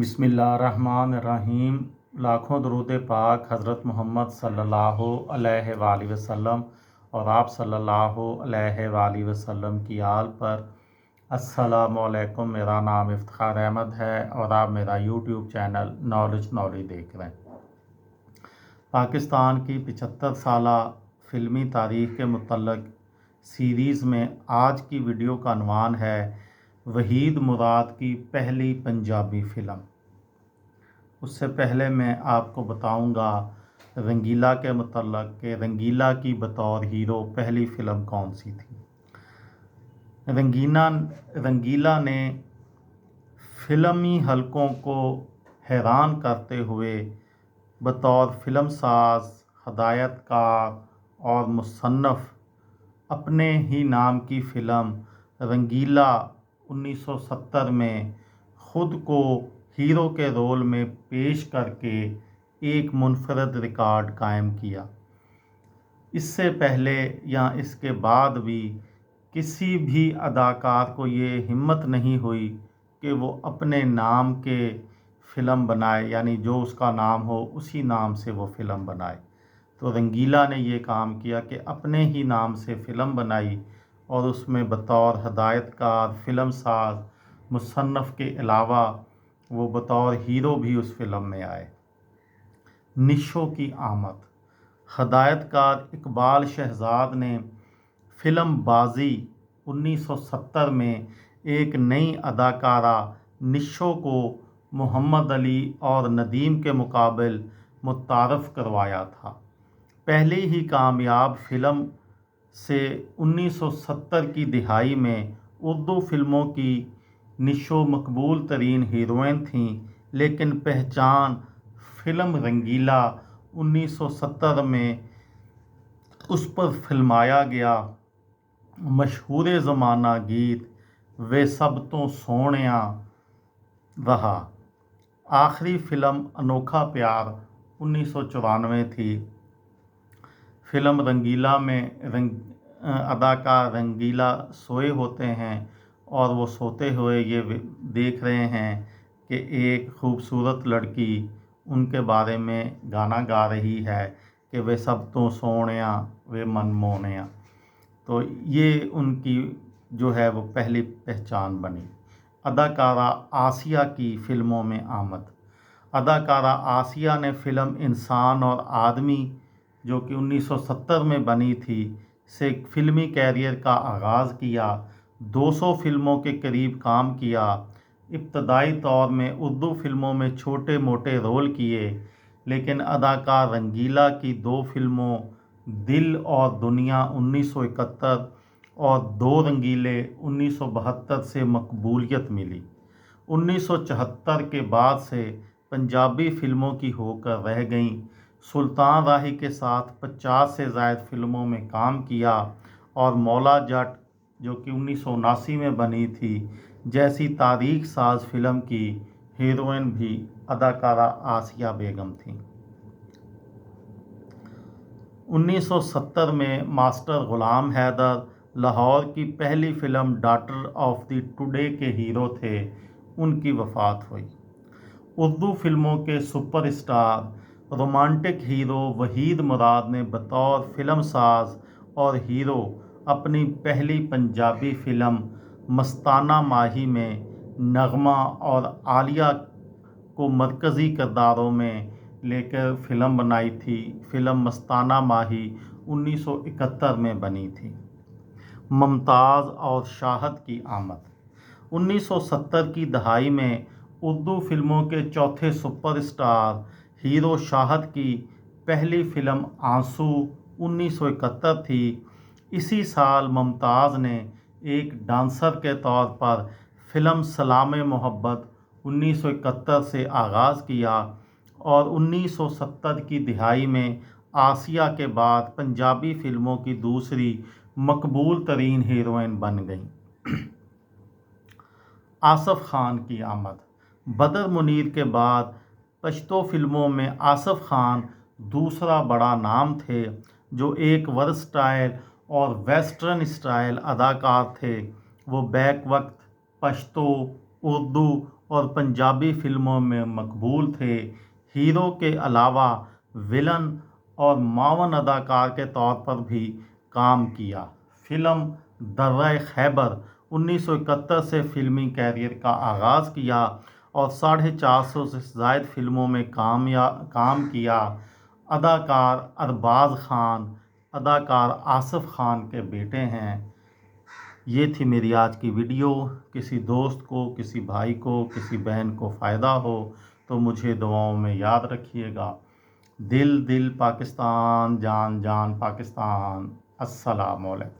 बिस्मिल्लाहिर्रहमानिर्रहीम। लाखों दरूद पाक हज़रत मोहम्मद सल्लल्लाहु अलैहि वआलिहि वसल्लम और आप सल्लल्लाहु अलैहि वआलिहि वसल्लम की आल पर। अस्सलामु अलैकुम। मेरा नाम इफ्तिखार अहमद है और आप मेरा यूट्यूब चैनल नॉलेज देख रहे हैं। पाकिस्तान की 75 साला फ़िल्मी तारीख़ के मुतल्लिक़ सीरीज़ में आज की वीडियो का अनवान है वहीद मुराद की पहली पंजाबी फ़िल्म। उससे पहले मैं आपको बताऊंगा रंगीला के मुतल्लिक़ कि रंगीला की बतौर हीरो पहली फ़िल्म कौन सी थी। रंगीला ने फ़िल्मी हलकों को हैरान करते हुए बतौर फ़िल्म साज, हदायतकार और मुसन्नफ़ अपने ही नाम की फ़िल्म रंगीला 1970 में ख़ुद को हीरो के रोल में पेश करके एक मुनफ़रद रिकॉर्ड कायम किया। इससे पहले या इसके बाद भी किसी भी अदाकार को ये हिम्मत नहीं हुई कि वो अपने नाम के फ़िल्म बनाए, यानी जो उसका नाम हो उसी नाम से वो फ़िल्म बनाए। तो रंगीला ने ये काम किया कि अपने ही नाम से फ़िल्म बनाई और उसमें बतौर हदायतकार, फ़िल्म साज, मुसन्नफ़ के अलावा वो बतौर हीरो भी उस फ़िल्म में आए। निशो की आमद। हदायतकार इकबाल शहजाद ने फ़िल्म बाज़ी 1970 में एक नई अदाकारा निशो को मोहम्मद अली और नदीम के मुकाबिल मुतारफ़ करवाया था। पहली ही कामयाब फ़िल्म से 1970 की दिहाई में उर्दू फ़िल्मों की निशो मकबूल तरीन हीरोइन थीं, लेकिन पहचान फ़िल्म रंगीला 1970 में उस पर फिल्माया गया मशहूर ज़माना गीत वे सब तो सोहणिया रहा। आखिरी फ़िल्म अनोखा प्यार 1994 थी। फ़िल्म रंगीला में अदाकार रंगीला सोए होते हैं और वो सोते हुए ये देख रहे हैं कि एक खूबसूरत लड़की उनके बारे में गाना गा रही है कि वे सब तो सोहणिया वे मन मोहनिया। तो ये उनकी जो है वो पहली पहचान बनी। अदाकारा आसिया की फ़िल्मों में आमद। अदाकारा आसिया ने फ़िल्म इंसान और आदमी जो कि 1970 में बनी थी से फ़िल्मी कैरियर का आगाज़ किया। 200 फ़िल्मों के करीब काम किया। इब्तदाई तौर में उर्दू फ़िल्मों में छोटे मोटे रोल किए, लेकिन अदाकार रंगीला की 2 फ़िल्मों दिल और दुनिया 1971 और 2 रंगीले 1972 से मकबूलियत मिली। 1974 के बाद से पंजाबी फ़िल्मों की होकर रह गईं। सुल्तान राही के साथ 50 से ज़ायद फ़िल्मों में काम किया और मौला जट जो कि 1979 में बनी थी जैसी तारीख़ साज फ़िल्म की हीरोइन भी अदाकारा आसिया बेगम थी। 1970 में मास्टर ग़ुलाम हैदर लाहौर की पहली film daughter of the today के हीरो थे, उनकी वफ़ात हुई। उर्दू फ़िल्मों के सुपरस्टार रोमांटिक हीरो वहीद मुराद ने बतौर फ़िल्म साज और हीरो अपनी पहली पंजाबी फ़िल्म मस्ताना माही में नगमा और आलिया को मरकज़ी किरदारों में लेकर फ़िल्म बनाई थी। फ़िल्म मस्ताना माही 1971 में बनी थी। मुमताज़ और शाहद की आमद। 1970 की दहाई में उर्दू फ़िल्मों के चौथे सुपरस्टार हीरो शाहद की पहली फ़िल्म आंसू 1971 थी। इसी साल मुमताज़ ने एक डांसर के तौर पर फ़िल्म सलाम-ए मोहब्बत 1971 से आगाज़ किया और 1970 की दिहाई में आसिया के बाद पंजाबी फ़िल्मों की दूसरी मकबूल तरीन हीरोइन बन गई। आसफ़ खान की आमद। बदर मुनीर के बाद पश्तो फ़िल्मों में आसफ़ खान दूसरा बड़ा नाम थे जो एक वर्सटाइल और वेस्टर्न स्टाइल अदाकार थे। वो बैक वक्त पश्तो, उर्दू اور پنجابی فلموں میں مقبول تھے۔ ہیرو کے علاوہ ویلن اور معاون اداکار کے طور پر بھی کام کیا۔ فلم درہ خیبر 1971 سے فلمی کیریئر کا آغاز کیا اور 450 سے زائد فلموں میں کام کیا۔ اداکار ارباز خان اداکار آصف خان کے بیٹے ہیں۔ یہ تھی میری آج کی ویڈیو۔ کسی دوست کو، کسی بھائی کو، کسی بہن کو فائدہ ہو تو مجھے دعاؤں میں یاد رکھیے گا۔ دل دل پاکستان، جان جان پاکستان۔ السلام علیکم۔